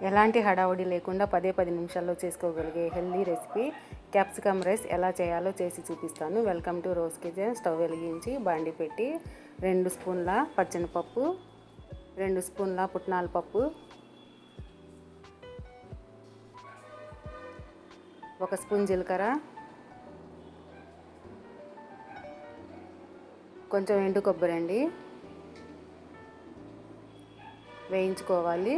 ఎలాంటి హడావుడి లేకుండా 10 నిమిషాల్లో చేసుకోగలిగే హెల్దీ రెసిపీ క్యాప్సికమ్ రైస్ ఎలా చేయాలో చేసి చూపిస్తాను. Welcome to rose kitchen. Stove వెలిగించి బాండి పెట్టి 2 స్పూన్ల పచ్చెనపప్పు, 2 స్పూన్ల పుట్నాల పప్పు, 1 స్పూన్ జీలకర్ర, కొంచెం ఎండు కొబ్బరి అండి వేయించుకోవాలి.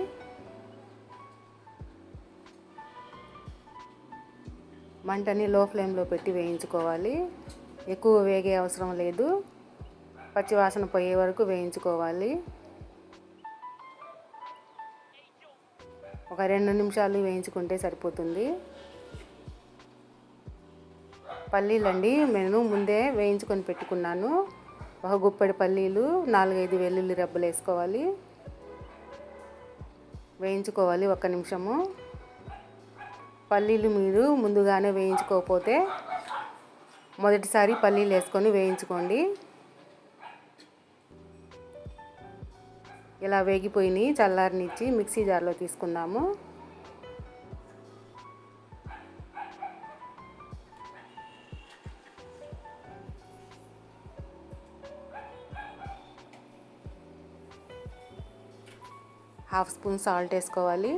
మంటని లో ఫ్లేమ్లో పెట్టి వేయించుకోవాలి. ఎక్కువ వేగే అవసరం లేదు, పచ్చి వాసన పోయే వరకు వేయించుకోవాలి. ఒక 2 నిమిషాలు వేయించుకుంటే సరిపోతుంది. పల్లీలండి నేను ముందే వేయించుకొని పెట్టుకున్నాను. ఒక గుప్పెడు పల్లీలు, 4-5 వెల్లుల్లి రెబ్బలు వేసుకోవాలి. వేయించుకోవాలి 1 నిమిషము. పల్లీలు మీరు ముందుగానే వేయించుకోకపోతే మొదటిసారి పల్లీలు వేసుకొని వేయించుకోండి. ఇలా వేగిపోయినాయి, చల్లారనిచ్చి మిక్సీ జార్లో తీసుకుందాము. హాఫ్ స్పూన్ సాల్ట్ వేసుకోవాలి.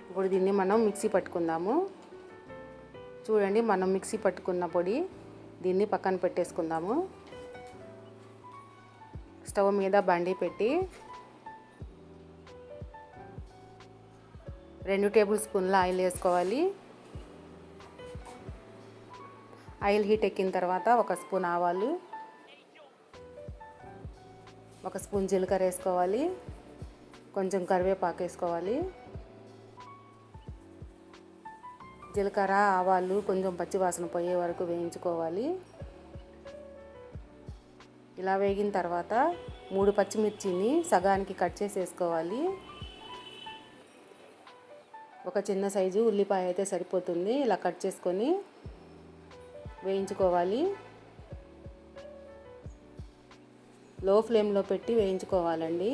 ఇప్పుడు దీన్ని మనం మిక్సీ పట్టుకుందాము. చూడండి, మనం మిక్సీ పట్టుకున్న పొడి దీన్ని పక్కన పెట్టేసుకుందాము. స్టవ్ మీద బండి పెట్టి 2 టేబుల్ స్పూన్ల ఆయిల్ వేసుకోవాలి. ఆయిల్ హీట్ ఎక్కిన తర్వాత 1 స్పూన్ ఆవాలు, 1 స్పూన్ జీలకర్ర వేసుకోవాలి. కొంచెం కరివేపాకు వేసుకోవాలి. జీలకర్ర ఆవాలు కొంచెం పచ్చివాసన పోయే వరకు వేయించుకోవాలి. ఇలా వేగిన తర్వాత 3 పచ్చిమిర్చిని సగానికి కట్ చేసి వేసుకోవాలి. ఒక చిన్న సైజు ఉల్లిపాయ అయితే సరిపోతుంది. ఇలా కట్ చేసుకొని వేయించుకోవాలి. లో ఫ్లేమ్లో పెట్టి వేయించుకోవాలండి.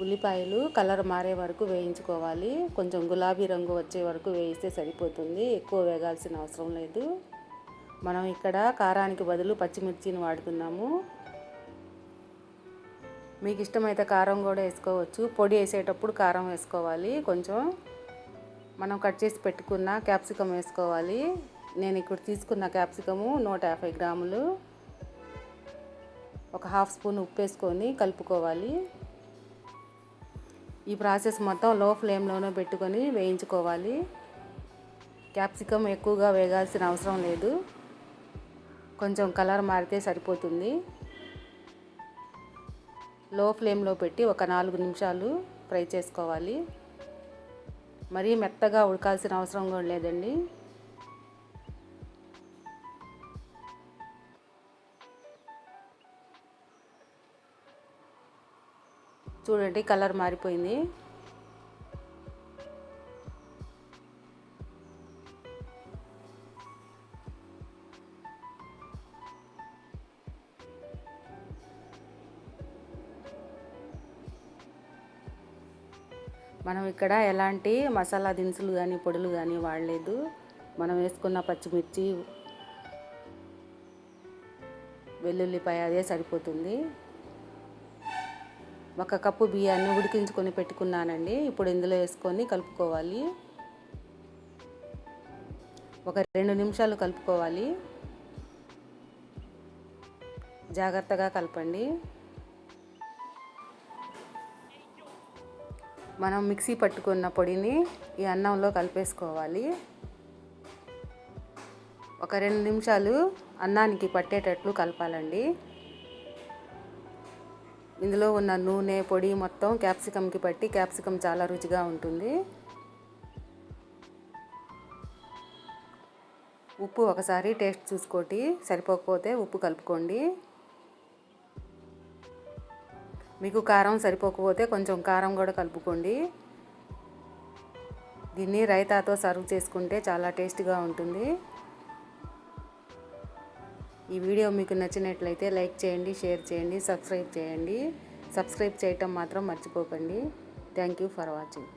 ఉల్లిపాయలు కలర్ మారే వరకు వేయించుకోవాలి. కొంచెం గులాబీ రంగు వచ్చే వరకు వేయిస్తే సరిపోతుంది, ఎక్కువ వేగాల్సిన అవసరం లేదు. మనం ఇక్కడ కారానికి బదులు పచ్చిమిర్చిని వాడుతున్నాము. మీకు ఇష్టమైతే కారం కూడా వేసుకోవచ్చు. పొడి వేసేటప్పుడు కారం వేసుకోవాలి. కొంచెం మనం కట్ చేసి పెట్టుకున్న క్యాప్సికమ్ వేసుకోవాలి. నేను ఇక్కడ తీసుకున్న క్యాప్సికము 150 గ్రాములు. ఒక హాఫ్ స్పూన్ ఉప్పు వేసుకొని కలుపుకోవాలి. ఈ ప్రాసెస్ మొత్తం లో ఫ్లేమ్లోనే పెట్టుకొని వేయించుకోవాలి. క్యాప్సికమ్ ఎక్కువగా వేగాల్సిన అవసరం లేదు, కొంచెం కలర్ మారితే సరిపోతుంది. లో ఫ్లేమ్లో పెట్టి ఒక 4 నిమిషాలు ఫ్రై చేసుకోవాలి. మరీ మెత్తగా ఉడకాల్సిన అవసరం కూడా లేదండి. చూడండి, కలర్ మారిపోయింది. మనం ఇక్కడ ఎలాంటి మసాలా దినుసులు కానీ పొడులు కానీ వాడలేదు. మనం వేసుకున్న పచ్చిమిర్చి, వెల్లుల్లిపాయ అదే సరిపోతుంది. 1 కప్పు బియ్యాన్ని ఉడికించుకొని పెట్టుకున్నానండి. ఇప్పుడు ఇందులో వేసుకొని కలుపుకోవాలి. ఒక 2 నిమిషాలు కలుపుకోవాలి. జాగ్రత్తగా కలపండి. మనం మిక్సీ పట్టుకున్న పొడిని ఈ అన్నంలో కలిపేసుకోవాలి. ఒక 2 నిమిషాలు అన్నానికి పట్టేటట్లు కలపాలండి. ఇందులో ఉన్న నూనె పొడి మొత్తం క్యాప్సికమ్కి పట్టి క్యాప్సికమ్ చాలా రుచిగా ఉంటుంది. ఉప్పు ఒకసారి టేస్ట్ చూసుకోండి, సరిపోకపోతే ఉప్పు కలుపుకోండి. మీకు కారం సరిపోకపోతే కొంచెం కారం కూడా కలుపుకోండి. దీన్ని రైతాతో సర్వ్ చేసుకుంటే చాలా టేస్ట్గా ఉంటుంది. ఈ వీడియో మీకు నచ్చినట్లయితే లైక్ చేయండి, షేర్ చేయండి, సబ్స్క్రైబ్ చేయండి. సబ్స్క్రైబ్ చేయటం మాత్రం మర్చిపోకండి. Thank you for watching.